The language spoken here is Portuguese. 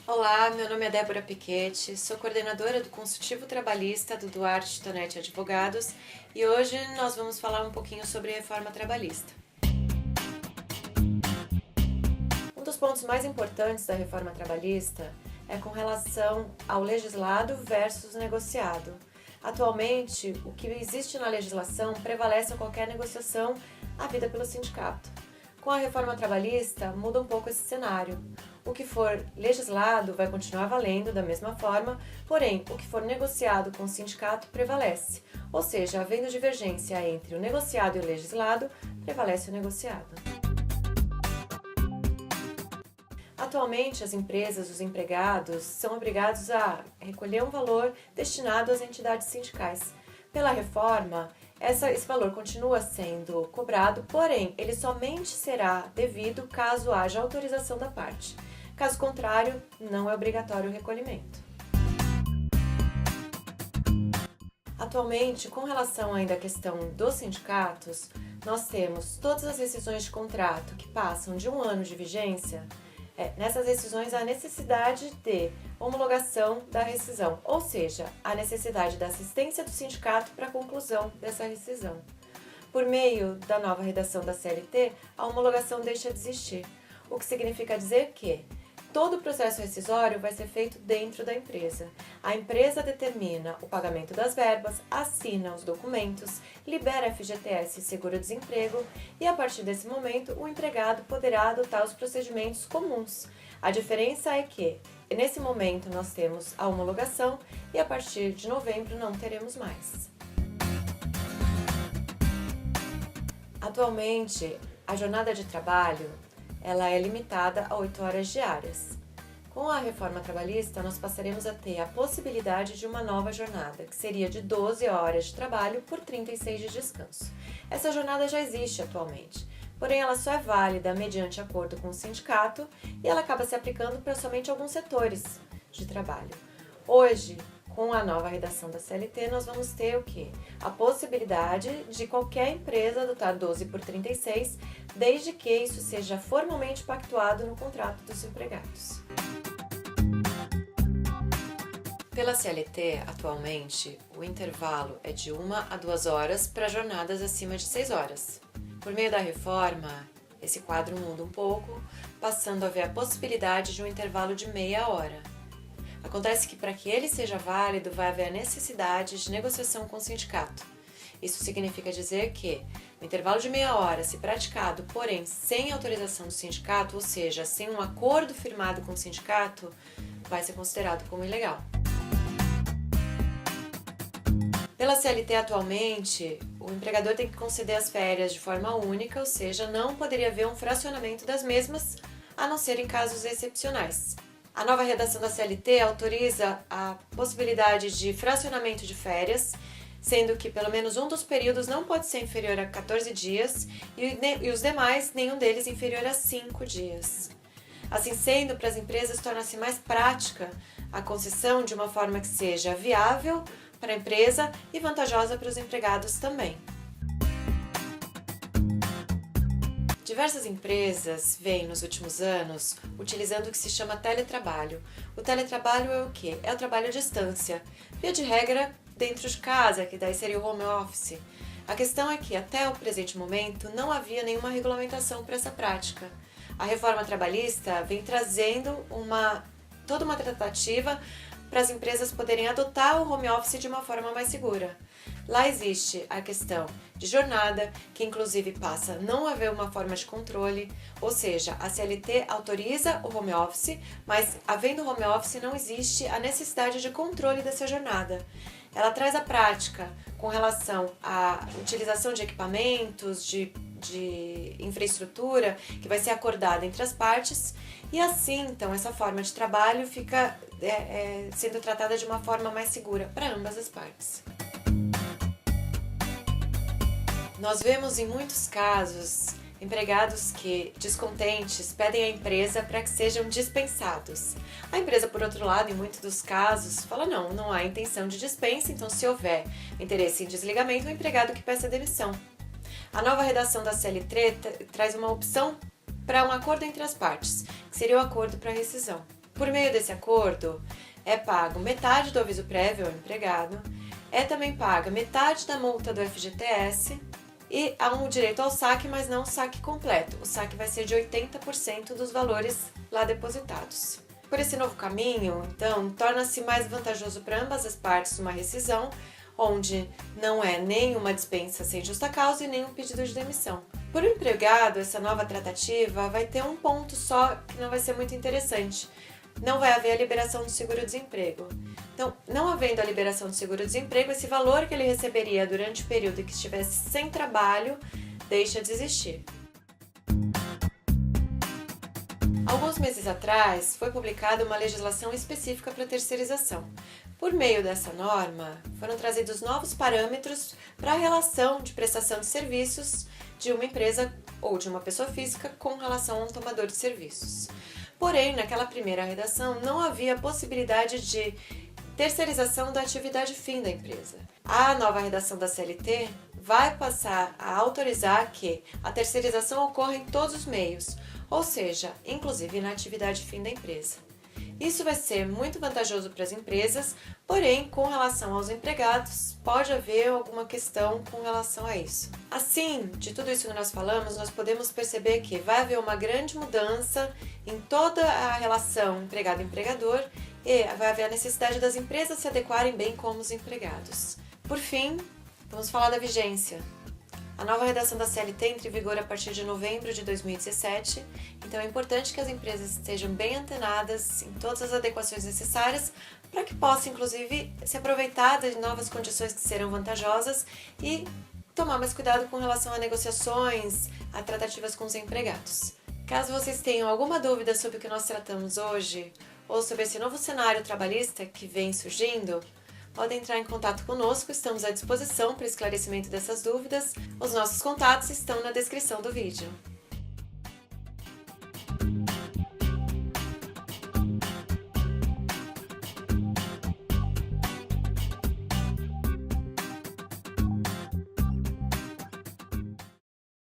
Olá, meu nome é Débora Piquete, sou coordenadora do Consultivo Trabalhista do Duarte Tonetti Advogados e hoje nós vamos falar um pouquinho sobre reforma trabalhista. Um dos pontos mais importantes da reforma trabalhista é com relação ao legislado versus negociado. Atualmente, o que existe na legislação prevalece a qualquer negociação havida pelo sindicato. Com a reforma trabalhista, muda um pouco esse cenário. O que for legislado vai continuar valendo da mesma forma, porém, o que for negociado com o sindicato prevalece. Ou seja, havendo divergência entre o negociado e o legislado, prevalece o negociado. Atualmente, as empresas, os empregados, são obrigados a recolher um valor destinado às entidades sindicais. Pela reforma, esse valor continua sendo cobrado, porém, ele somente será devido caso haja autorização da parte. Caso contrário, não é obrigatório o recolhimento. Atualmente, com relação ainda à questão dos sindicatos, nós temos todas as rescisões de contrato que passam de 1 ano de vigência. Nessas rescisões, há necessidade de homologação da rescisão, ou seja, a necessidade da assistência do sindicato para a conclusão dessa rescisão. Por meio da nova redação da CLT, a homologação deixa de existir, o que significa dizer que todo o processo rescisório vai ser feito dentro da empresa. A empresa determina o pagamento das verbas, assina os documentos, libera FGTS e seguro-desemprego e, a partir desse momento, o empregado poderá adotar os procedimentos comuns. A diferença é que, nesse momento, nós temos a homologação e, a partir de novembro, não teremos mais. Atualmente, a jornada de trabalho ela é limitada a 8 horas diárias. Com a reforma trabalhista, nós passaremos a ter a possibilidade de uma nova jornada, que seria de 12 horas de trabalho por 36 de descanso. Essa jornada já existe atualmente, porém ela só é válida mediante acordo com o sindicato e ela acaba se aplicando para somente alguns setores de trabalho. Hoje, com a nova redação da CLT, nós vamos ter o quê? A possibilidade de qualquer empresa adotar 12 por 36, desde que isso seja formalmente pactuado no contrato dos empregados. Pela CLT, atualmente, o intervalo é de 1 a 2 horas para jornadas acima de 6 horas. Por meio da reforma, esse quadro muda um pouco, passando a haver a possibilidade de um intervalo de meia hora. Acontece que para que ele seja válido, vai haver a necessidade de negociação com o sindicato. Isso significa dizer que o intervalo de meia hora, se praticado, porém sem autorização do sindicato, ou seja, sem um acordo firmado com o sindicato, vai ser considerado como ilegal. Pela CLT atualmente, o empregador tem que conceder as férias de forma única, ou seja, não poderia haver um fracionamento das mesmas, a não ser em casos excepcionais. A nova redação da CLT autoriza a possibilidade de fracionamento de férias, sendo que pelo menos um dos períodos não pode ser inferior a 14 dias e os demais, nenhum deles inferior a 5 dias. Assim sendo, para as empresas torna-se mais prática a concessão de uma forma que seja viável para a empresa e vantajosa para os empregados também. Diversas empresas vêm nos últimos anos utilizando o que se chama teletrabalho. O teletrabalho é o quê? É o trabalho à distância, via de regra dentro de casa, que daí seria o home office. A questão é que até o presente momento não havia nenhuma regulamentação para essa prática. A reforma trabalhista vem trazendo toda uma tratativa para as empresas poderem adotar o home office de uma forma mais segura. Lá existe a questão de jornada, que inclusive passa a não haver uma forma de controle, ou seja, a CLT autoriza o home office, mas havendo home office não existe a necessidade de controle dessa jornada. Ela traz a prática com relação à utilização de equipamentos, de infraestrutura, que vai ser acordada entre as partes, e assim, então, essa forma de trabalho fica sendo tratada de uma forma mais segura para ambas as partes. Nós vemos em muitos casos empregados que, descontentes, pedem à empresa para que sejam dispensados. A empresa, por outro lado, em muitos dos casos, fala não há intenção de dispensa, então se houver interesse em desligamento, é o empregado que peça demissão. A nova redação da CLT traz uma opção para um acordo entre as partes, que seria o acordo para rescisão. Por meio desse acordo, é pago metade do aviso prévio ao empregado, é também paga metade da multa do FGTS e há um direito ao saque, mas não o saque completo. O saque vai ser de 80% dos valores lá depositados. Por esse novo caminho, então, torna-se mais vantajoso para ambas as partes uma rescisão, onde não é nem uma dispensa sem justa causa e nem um pedido de demissão. Por um empregado, essa nova tratativa vai ter um ponto só que não vai ser muito interessante. Não vai haver a liberação do seguro-desemprego. Então, não havendo a liberação do seguro-desemprego, esse valor que ele receberia durante o período em que estivesse sem trabalho deixa de existir. Alguns meses atrás, foi publicada uma legislação específica para terceirização. Por meio dessa norma, foram trazidos novos parâmetros para a relação de prestação de serviços de uma empresa ou de uma pessoa física com relação a um tomador de serviços. Porém, naquela primeira redação, não havia possibilidade de terceirização da atividade fim da empresa. A nova redação da CLT vai passar a autorizar que a terceirização ocorra em todos os meios, ou seja, inclusive na atividade fim da empresa. Isso vai ser muito vantajoso para as empresas, porém, com relação aos empregados, pode haver alguma questão com relação a isso. Assim, de tudo isso que nós falamos, nós podemos perceber que vai haver uma grande mudança em toda a relação empregado-empregador e vai haver a necessidade das empresas se adequarem bem como os empregados. Por fim, vamos falar da vigência. A nova redação da CLT entra em vigor a partir de novembro de 2017, então é importante que as empresas estejam bem antenadas em todas as adequações necessárias para que possam, inclusive, se aproveitar de novas condições que serão vantajosas e tomar mais cuidado com relação a negociações, a tratativas com os empregados. Caso vocês tenham alguma dúvida sobre o que nós tratamos hoje ou sobre esse novo cenário trabalhista que vem surgindo, podem entrar em contato conosco, estamos à disposição para esclarecimento dessas dúvidas. Os nossos contatos estão na descrição do vídeo.